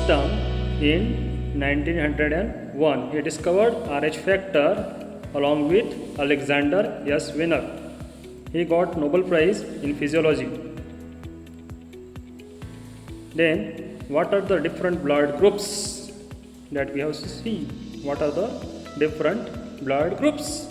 system in 1901. He discovered Rh factor along with Alexander S. Wiener. He got Nobel Prize in Physiology. Then, what are the different blood groups that we have to see? What are the different blood groups?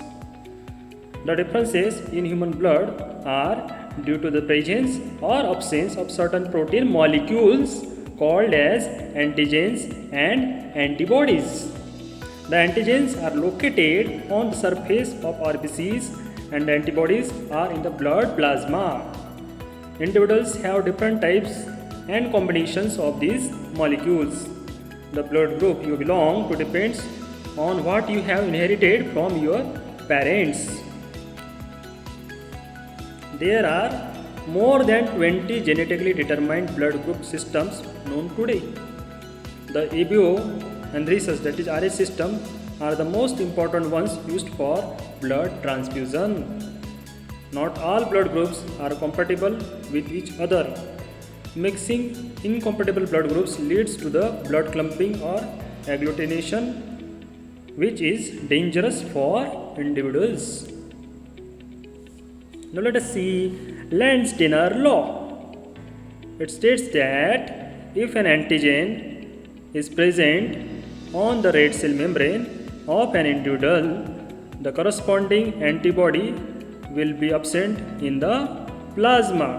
The differences in human blood are due to the presence or absence of certain protein molecules called as antigens and antibodies. The antigens are located on the surface of RBCs and the antibodies are in the blood plasma. Individuals have different types and combinations of these molecules. The blood group you belong to depends on what you have inherited from your parents. There are more than 20 genetically determined blood group systems known today. The ABO and research, that is RH system, are the most important ones used for blood transfusion. Not all blood groups are compatible with each other. Mixing incompatible blood groups leads to the blood clumping or agglutination, which is dangerous for individuals. Now let us see Landsteiner law. It states that if an antigen is present on the red cell membrane of an individual, the corresponding antibody will be absent in the plasma.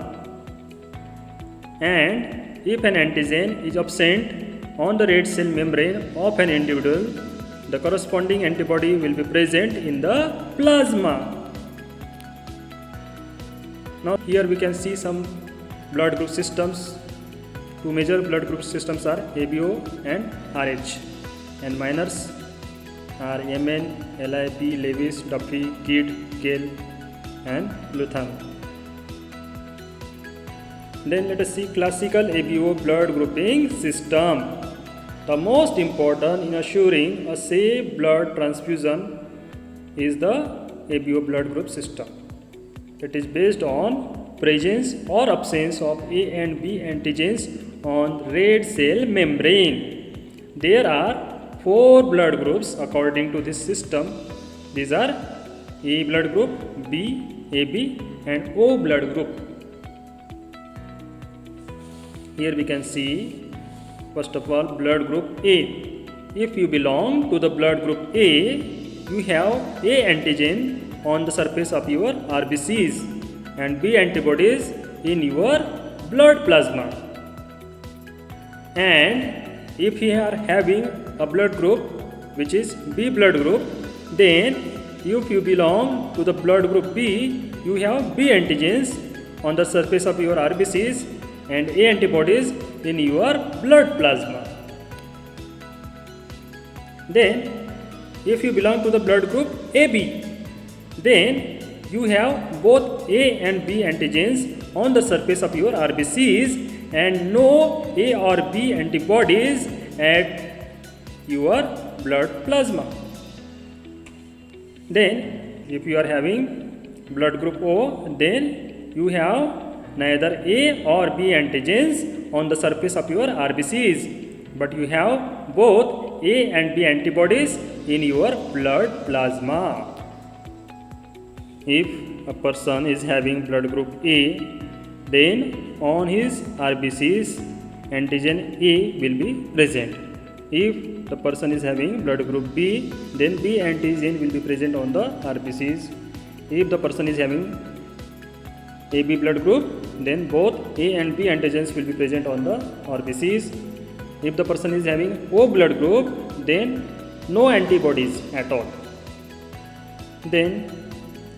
And if an antigen is absent on the red cell membrane of an individual, the corresponding antibody will be present in the plasma. Now here we can see some blood group systems. Two major blood group systems are ABO and RH, and minors are MN, LIP, Lewis, Duffy, Kidd, Gale and Luthang. Then let us see classical ABO blood grouping system. The most important in assuring a safe blood transfusion is the ABO blood group system. It is based on presence or absence of A and B antigens on red cell membrane. There are 4 blood groups according to this system. These are A blood group, B, AB and O blood group. Here we can see, first of all, blood group A. If you belong to the blood group A, you have A antigen on the surface of your RBCs and B antibodies in your blood plasma. And if you are having a blood group which is B blood group, then if you belong to the blood group B, you have B antigens on the surface of your RBCs and A antibodies in your blood plasma. Then if you belong to the blood group AB, then you have both A and B antigens on the surface of your RBCs and no A or B antibodies at your blood plasma. Then if you are having blood group O, then you have neither A or B antigens on the surface of your RBCs, but you have both A and B antibodies in your blood plasma. If a person is having blood group A, then on his RBCs antigen A will be present. If the person is having blood group B, then B antigen will be present on the RBCs. If the person is having AB blood group, then both A and B antigens will be present on the RBCs. If the person is having O blood group, then no antibodies at all. Then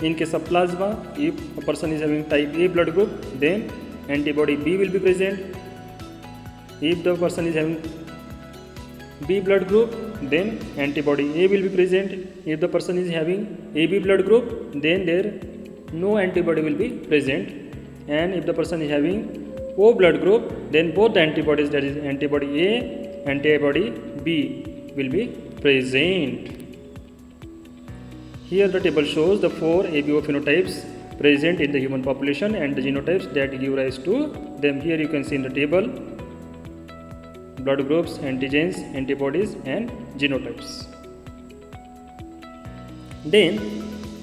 in case of plasma, if a person is having type A blood group, then antibody B will be present. If the person is having B blood group, then antibody A will be present. If the person is having AB blood group, then there no antibody will be present. And if the person is having O blood group, then both the antibodies, that is antibody A, antibody B, will be present. Here the table shows the 4 ABO phenotypes present in the human population and the genotypes that give rise to them. Here you can see in the table blood groups, antigens, antibodies, and genotypes. Then,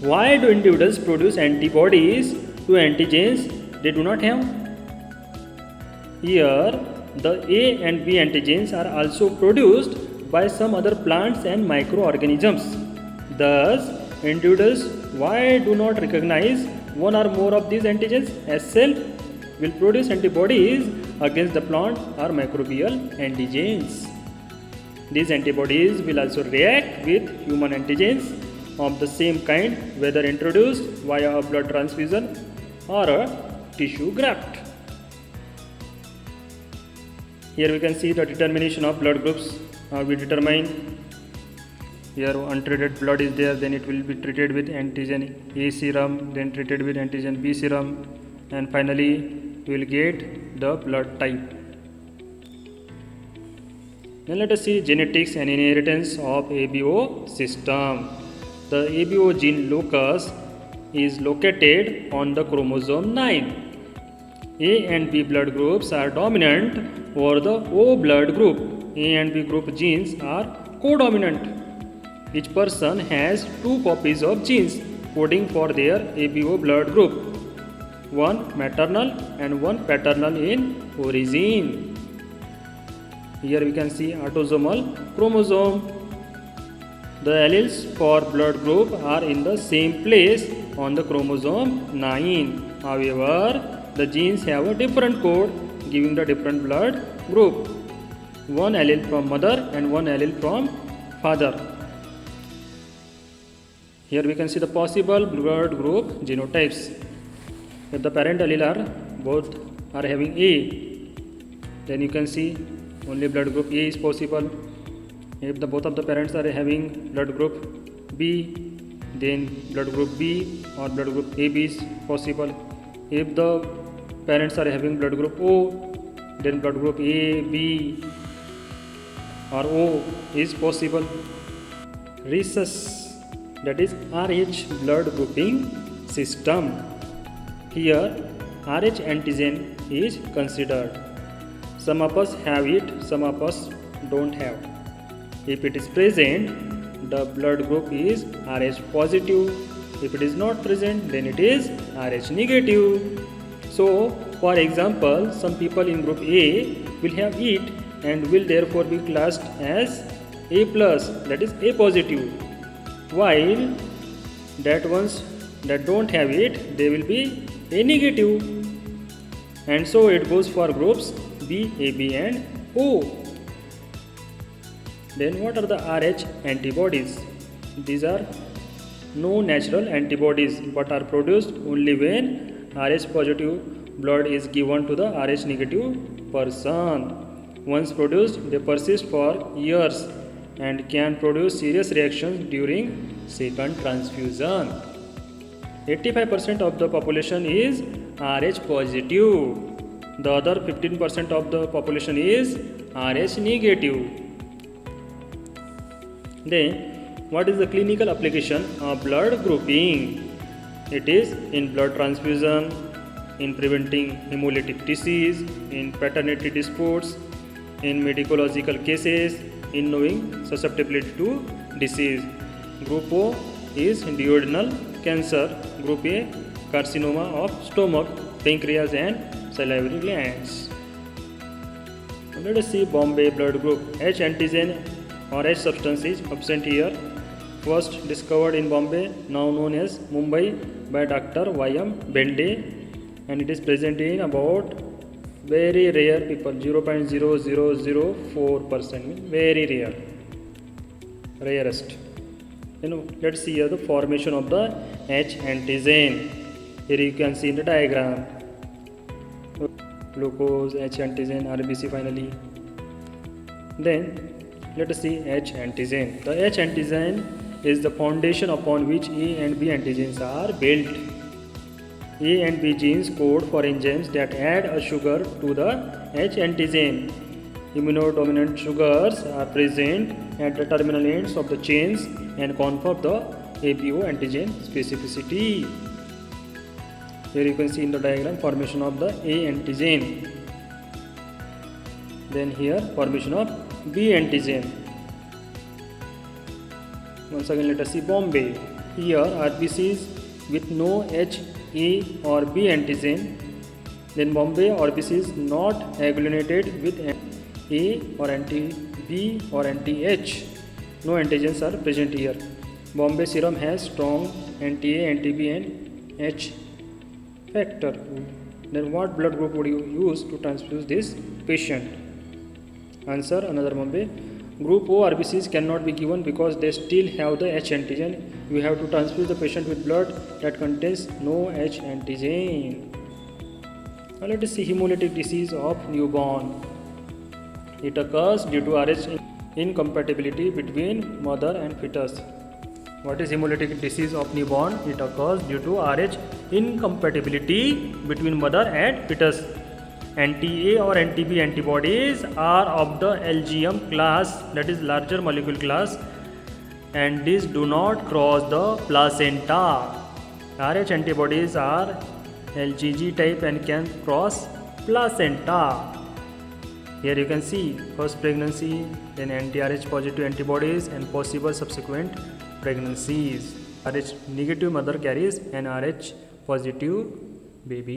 why do individuals produce antibodies to antigens they do not have? Here, the A and B antigens are also produced by some other plants and microorganisms. Thus, individuals why do not recognize one or more of these antigens as self will produce antibodies against the plant or microbial antigens. These antibodies will also react with human antigens of the same kind whether introduced via a blood transfusion or a tissue graft. Here we can see the determination of blood groups. We determine here untreated blood is there, then it will be treated with antigen A serum, then treated with antigen B serum, and finally we will get the blood type. Then let us see genetics and inheritance of ABO system. The ABO gene locus is located on the chromosome 9. A and B blood groups are dominant over the O blood group. A and B group genes are codominant. Each person has 2 copies of genes coding for their ABO blood group, one maternal and one paternal in origin. Here we can see autosomal chromosome. The alleles for blood group are in the same place on the chromosome 9. However, the genes have a different code giving the different blood group. One allele from mother and one allele from father. Here we can see the possible blood group genotypes. If the parent allele are both are having A, then you can see only blood group A is possible. If the both of the parents are having blood group B, then blood group B or blood group AB is possible. If the parents are having blood group O, then blood group A, B or O is possible. Rhesus, that is Rh blood grouping system. Here Rh antigen is considered. Some of us have it, some of us don't have. If it is present, the blood group is Rh positive. If it is not present, then it is Rh negative. So, for example, some people in group A will have it and will therefore be classed as A plus, that is A positive, while that ones that don't have it, they will be A negative. And so it goes for groups B, AB and O. Then what are the Rh antibodies? These are no natural antibodies but are produced only when Rh positive blood is given to the Rh negative person. Once produced, they persist for years and can produce serious reactions during second transfusion. 85% of the population is Rh positive. The other 15% of the population is Rh negative. Then, what is the clinical application of blood grouping? It is in blood transfusion, in preventing hemolytic disease, in paternity disputes, in medicological cases, in knowing susceptibility to disease. Group O is duodenal cancer, Group A carcinoma of stomach, pancreas and salivary glands. Let us see Bombay blood group. H antigen or H substance is absent here. First discovered in Bombay, now known as Mumbai by Dr. Y.M. Bende, and it is present in about very rare people, 0.0004%, very rare, rarest. Let's see here the formation of the H antigen. Here you can see in the diagram, glucose, H antigen, RBC finally. Then let us see H antigen. The H antigen is the foundation upon which A and B antigens are built. A and B genes code for enzymes that add a sugar to the H antigen. Immunodominant sugars are present at the terminal ends of the chains and confer the ABO antigen specificity. Here you can see in the diagram formation of the A antigen. Then here formation of B antigen. Once again let us see Bombay. Here RBCs with no H, A or B antigen. Then Bombay RBCs not agglutinated with A or anti-B or anti-H. No antigens are present here. Bombay serum has strong anti-A, anti-B and H factor. Then what blood group would you use to transfuse this patient? Answer, another Bombay. Group O RBCs cannot be given because they still have the H antigen. You have to transfuse the patient with blood that contains no H antigen. Now let us see hemolytic disease of newborn. It occurs due to Rh incompatibility between mother and fetus. What is hemolytic disease of newborn? It occurs due to Rh incompatibility between mother and fetus. Anti-A or anti-B antibodies are of the LGM class, that is larger molecule class, and these do not cross the placenta. Rh antibodies are LGG type and can cross placenta. Here you can see first pregnancy, then anti-Rh positive antibodies and possible subsequent pregnancies. Rh negative mother carries an Rh positive baby.